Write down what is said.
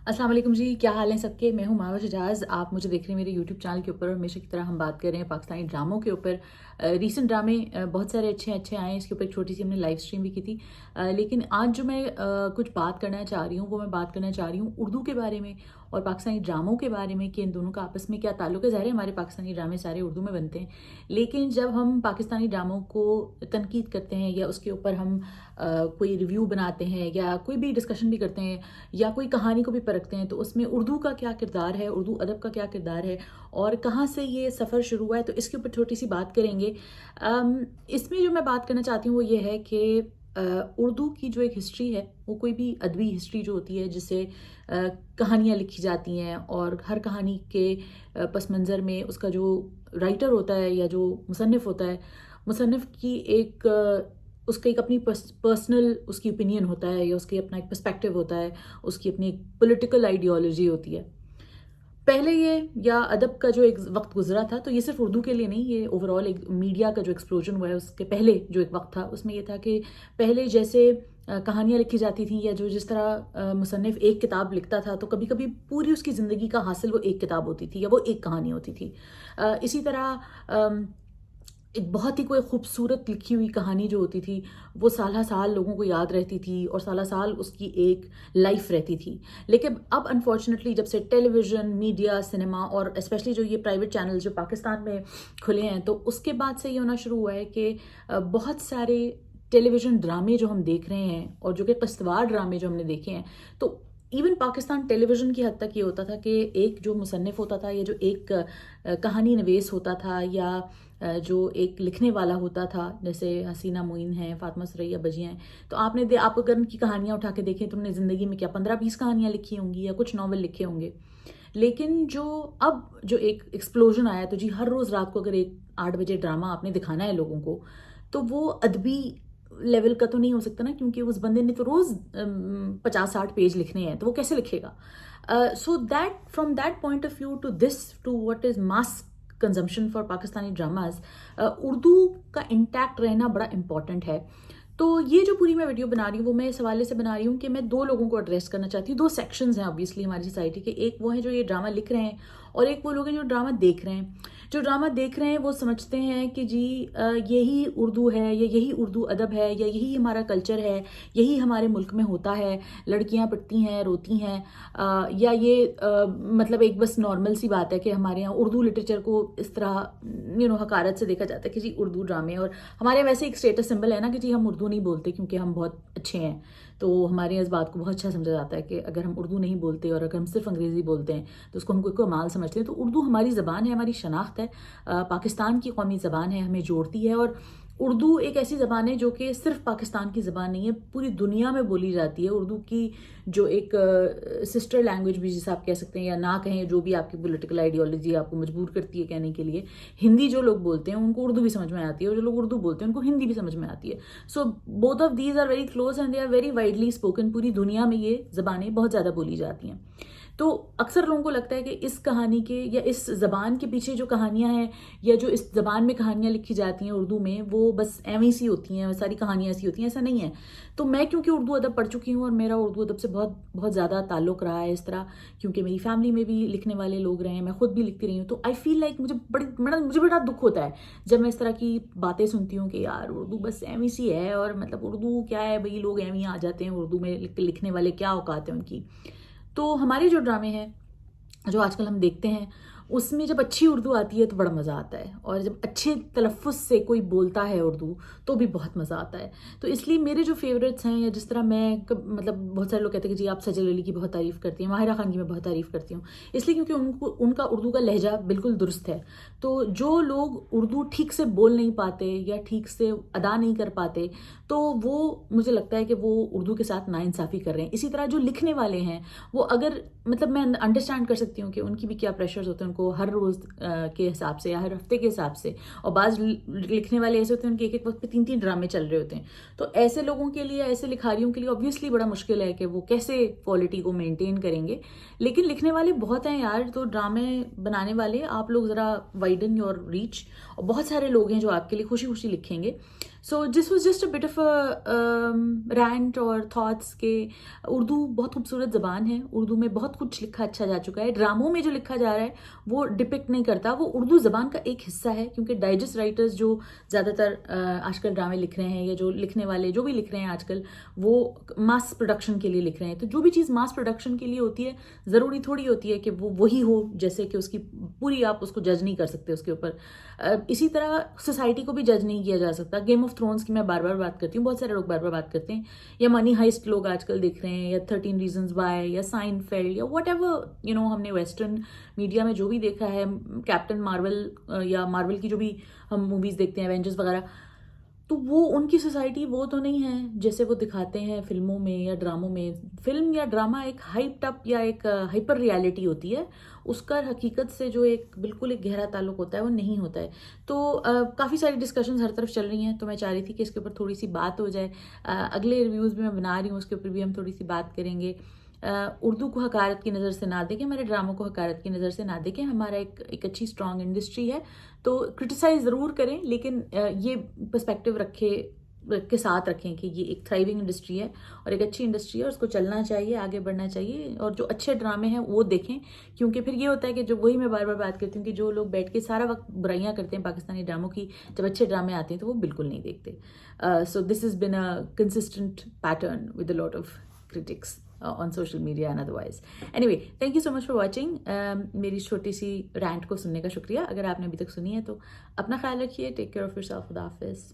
अस्सलाम वालेकुम जी, क्या हाल है सबके। मैं हूँ मावा शजाज। आप मुझे देख रहे हैं मेरे यूट्यूब चैनल के ऊपर और हमेशा की तरह हम बात कर रहे हैं पाकिस्तानी ड्रामों के ऊपर। रीसेंट ड्रामे बहुत सारे अच्छे आए हैं। इसके ऊपर एक छोटी सी हमने लाइव स्ट्रीम भी की थी। लेकिन आज जो मैं कुछ बात करना चाह रही हूँ वो मैं बात करना चाह रही हूँ उर्दू के बारे में और पाकिस्तानी ड्रामों के बारे में कि इन दोनों का आपस में क्या ताल्लुक है। ज़ाहिर है हमारे पाकिस्तानी ड्रामे सारे उर्दू में बनते हैं, लेकिन जब हम पाकिस्तानी ड्रामों को तनकीद करते हैं या उसके ऊपर हम कोई रिव्यू बनाते हैं या कोई भी डिस्कशन भी करते हैं या कोई कहानी को भी परखते हैं, तो उसमें उर्दू का क्या किरदार है, उर्दू अदब का क्या किरदार है और कहाँ से ये सफ़र शुरू हुआ है, तो इसके ऊपर छोटी सी बात करेंगे। इसमें जो मैं बात करना चाहती हूँ वो ये है कि उर्दू की जो एक हिस्ट्री है वो कोई भी अदबी हिस्ट्री जो होती है जिससे कहानियाँ लिखी जाती हैं और हर कहानी के पस मंज़र में उसका जो राइटर होता है या जो मुसन्निफ़ होता है, मुसन्निफ़ की एक उसका एक अपनी पर्सनल उसकी ओपिनियन होता है या उसकी अपना एक पर्सपेक्टिव होता है, उसकी अपनी एक पॉलिटिकल आइडियोलॉजी होती है। पहले ये या अदब का जो एक वक्त गुजरा था, तो ये सिर्फ उर्दू के लिए नहीं, ये ओवरऑल एक मीडिया का जो एक्सप्लोजन हुआ है उसके पहले जो एक वक्त था उसमें ये था कि पहले जैसे कहानियाँ लिखी जाती थी या जो जिस तरह मुसन्निफ़ एक किताब लिखता था तो कभी कभी पूरी उसकी ज़िंदगी का हासिल वो एक किताब होती थी या वो एक कहानी होती थी। इसी तरह एक बहुत ही कोई खूबसूरत लिखी हुई कहानी जो होती थी वो साल साल लोगों को याद रहती थी और साल साल उसकी एक लाइफ रहती थी। लेकिन अब अनफॉर्चुनेटली जब से टेलीविज़न, मीडिया, सिनेमा और स्पेशली जो ये प्राइवेट चैनल जो पाकिस्तान में खुले हैं, तो उसके बाद से ये होना शुरू हुआ है कि बहुत सारे टेलीविज़न ड्रामे जो हम देख रहे हैं और जो कि किश्तवाड़ ड्रामे जो हमने देखे हैं, तो इवन पाकिस्तान टेलीविज़न की हद तक ये होता था कि एक जो मुसन्निफ़ होता था या जो एक कहानी नवीस होता था या जो एक लिखने वाला होता था, जैसे हसीना मोइन हैं, फातिमा सुरैया बजिया हैं, तो आप अगर उनकी कहानियाँ उठा के देखें तो उन्होंने ज़िंदगी में क्या 15-20 कहानियाँ लिखी होंगी या कुछ नॉवल लिखे होंगे। लेकिन जो अब जो एक एक्सप्लोजन आया, तो जी हर रोज़ रात को अगर एक 8 बजे ड्रामा आपने दिखाना है लोगों को, तो वो अदबी लेवल का तो नहीं हो सकता ना, क्योंकि उस बंदे ने तो रोज़ 50-60 पेज लिखने हैं, तो वो कैसे लिखेगा। So that from that point of view to this to what is mass consumption for Pakistani dramas, Urdu का इंटैक्ट रहना बड़ा इंपॉर्टेंट है। तो ये जो पूरी मैं वीडियो बना रही हूँ वो मैं इस हवाले से बना रही हूँ कि मैं दो लोगों को एड्रेस करना चाहती हूँ। दो सेक्शंस हैं ऑब्वियसली हमारी सोसाइटी के। एक वो हैं जो ये ड्रामा लिख रहे हैं और एक वो लोग हैं जो ड्रामा देख रहे हैं। जो ड्रामा देख रहे हैं वो समझते हैं कि जी यही उर्दू है या यही उर्दू अदब है या यही हमारा कल्चर है, यही हमारे मुल्क में होता है, लड़कियां पिटती हैं, रोती हैं, या ये मतलब एक बस नॉर्मल सी बात है कि हमारे यहाँ उर्दू लिटरेचर को इस तरह हकारत से देखा जाता है कि जी उर्दू ड्रामे। और हमारे यहाँ वैसे एक स्टेटस सिंबल है ना कि जी हम उर्दू नहीं बोलते क्योंकि हम बहुत अच्छे हैं, तो हमारे यहाँ इस बात को बहुत अच्छा समझा जाता है कि अगर हम उर्दू नहीं बोलते और अगर हम सिर्फ अंग्रेज़ी बोलते हैं तो उसको हम कोई कमाल समझते हैं। तो उर्दू हमारी ज़बान है, हमारी शनाख्त है, पाकिस्तान की कौमी ज़बान है, हमें जोड़ती है। और उर्दू एक ऐसी ज़बान है जो कि सिर्फ पाकिस्तान की ज़बान नहीं है, पूरी दुनिया में बोली जाती है। उर्दू की जो एक सिस्टर लैंग्वेज भी जिसे आप कह सकते हैं या ना कहें, जो भी आपकी पॉलिटिकल आइडियोलॉजी आपको मजबूर करती है कहने के लिए, हिंदी जो लोग बोलते हैं उनको उर्दू भी समझ में आती है और जो लोग उर्दू बोलते हैं उनको हिंदी भी समझ में आती है। So both of these are very close and they are very widely spoken. पूरी दुनिया में ये ज़बानें बहुत ज़्यादा बोली जाती हैं। तो अक्सर लोगों को लगता है कि इस कहानी के या इस ज़बान के पीछे जो कहानियाँ हैं या जो इस ज़बान में कहानियाँ लिखी जाती हैं उर्दू में, वो बस ऐसी सी होती हैं, सारी कहानियाँ ऐसी होती हैं, ऐसा नहीं है। तो मैं क्योंकि उर्दू अदब पढ़ चुकी हूँ और मेरा उर्दू अदब से बहुत बहुत ज़्यादा ताल्लुक़ रहा है इस तरह, क्योंकि मेरी फैमिली में भी लिखने वाले लोग रहे हैं, मैं खुद भी लिखती रही हूँ, तो आई फील लाइक मुझे बड़ा दुख होता है जब मैं इस तरह की बातें सुनती हूँ कि यार उर्दू बस ऐसी सी है और मतलब उर्दू क्या है भाई, लोग ऐवी आ जाते हैं उर्दू में लिखने वाले, क्या औकात है उनकी। तो हमारे जो ड्रामे हैं जो आजकल हम देखते हैं उसमें जब अच्छी उर्दू आती है तो बड़ा मज़ा आता है, और जब अच्छे तलफ़्फ़ुज़ से कोई बोलता है उर्दू तो भी बहुत मज़ा आता है। तो इसलिए मेरे जो फेवरेट्स हैं, या जिस तरह मैं मतलब बहुत सारे लोग कहते हैं कि जी आप सजल अली की बहुत तारीफ़ करती हैं, माहिरा खान की मैं बहुत तारीफ़ करती हूँ, इसलिए क्योंकि उनका उर्दू का लहजा बिल्कुल दुरुस्त है। तो जो लोग उर्दू ठीक से बोल नहीं पाते या ठीक से अदा नहीं कर पाते, तो वो मुझे लगता है कि वो उर्दू के साथ नाइंसाफ़ी कर रहे हैं। इसी तरह जो लिखने वाले हैं वो अगर मतलब मैं अंडरस्टैंड कर सकती हूँ कि उनकी भी क्या प्रेशर्स होते हैं, उनको हर रोज़ के हिसाब से या हर हफ्ते के हिसाब से, और बाज़ लिखने वाले ऐसे होते हैं उनके एक एक वक्त पे 3-3 ड्रामे चल रहे होते हैं। तो ऐसे लोगों के लिए, ऐसे लिखारियों के लिए ऑब्वियसली बड़ा मुश्किल है कि वो कैसे क्वालिटी को मेंटेन करेंगे। लेकिन लिखने वाले बहुत हैं यार, तो ड्रामे बनाने वाले आप लोग ज़रा वाइडन योर रीच, और बहुत सारे लोग हैं जो आपके लिए खुशी खुशी लिखेंगे। So this was just a bit of rant اور تھاٹس کہ اردو بہت خوبصورت زبان ہے، اردو میں بہت کچھ لکھا اچھا جا چکا ہے، ڈراموں میں جو لکھا جا رہا ہے وہ ڈپکٹ نہیں کرتا، وہ اردو زبان کا ایک حصہ ہے، کیونکہ ڈائجسٹ رائٹرز جو زیادہ تر آج کل ڈرامے لکھ رہے ہیں، یا جو لکھنے والے جو بھی لکھ رہے ہیں آج کل، وہ ماس پروڈکشن کے لیے لکھ رہے ہیں. تو جو بھی چیز ماس پروڈکشن کے لیے ہوتی ہے ضروری تھوڑی ہوتی ہے کہ وہ وہی ہو، جیسے کہ اس کی پوری آپ اس کو جج نہیں کر سکتے اس کے اوپر. اسی طرح سوسائٹی کو بھی جج نہیں کیا جا سکتا. گیم آف تھرونس کی میں بار بار بات کرتی ہوں، بہت سارے لوگ بار بار بات کرتے ہیں، یا منی ہائسٹ لوگ آج کل دیکھ رہے ہیں، یا 13 ریزنز وائی، یا سائن فیلڈ، یا واٹ ایور ہم نے ویسٹرن میڈیا میں جو بھی دیکھا ہے، کیپٹن مارول یا مارول کی جو بھی ہم موویز دیکھتے ہیں، ایونجرز وغیرہ، تو وہ ان کی سوسائٹی وہ تو نہیں ہے جیسے وہ دکھاتے ہیں فلموں میں یا ڈراموں میں. فلم یا ڈرامہ ایک ہائپ ٹپ یا ایک ہائپر ریالٹی ہوتی ہے، اس کا حقیقت سے جو ایک بالکل ایک گہرا تعلق ہوتا ہے وہ نہیں ہوتا ہے. تو کافی ساری ڈسکشنز ہر طرف چل رہی ہیں، تو میں چاہ رہی تھی کہ اس کے اوپر تھوڑی سی بات ہو جائے. اگلے ریویوز بھی میں بنا رہی ہوں، اس کے اوپر بھی ہم تھوڑی سی بات کریں گے. اردو کو حقارت کی نظر سے نہ دیکھیں، ہمارے ڈراموں کو حقارت کی نظر سے نہ دیکھیں. ہمارا ایک اچھی اسٹرانگ انڈسٹری ہے، تو کرٹیسائز ضرور کریں، لیکن یہ پرسپیکٹیو کے ساتھ رکھیں کہ یہ ایک تھرائیونگ انڈسٹری ہے اور ایک اچھی انڈسٹری ہے، اور اس کو چلنا چاہیے، آگے بڑھنا چاہیے، اور جو اچھے ڈرامے ہیں وہ دیکھیں. کیونکہ پھر یہ ہوتا ہے کہ جو وہی میں بار بار بات کرتی ہوں کہ جو لوگ بیٹھ کے سارا وقت برائیاں کرتے ہیں پاکستانی ڈراموں کی، جب اچھے ڈرامے آتے ہیں تو وہ بالکل نہیں دیکھتے. So this has been a consistent pattern with a lot of critics on social media and otherwise. Anyway, thank you so much for watching. میری چھوٹی سی رینٹ کو سننے کا شکریہ. اگر آپ نے ابھی تک سنی ہے تو اپنا خیال رکھیے. Take care of your self. خدا حافظ.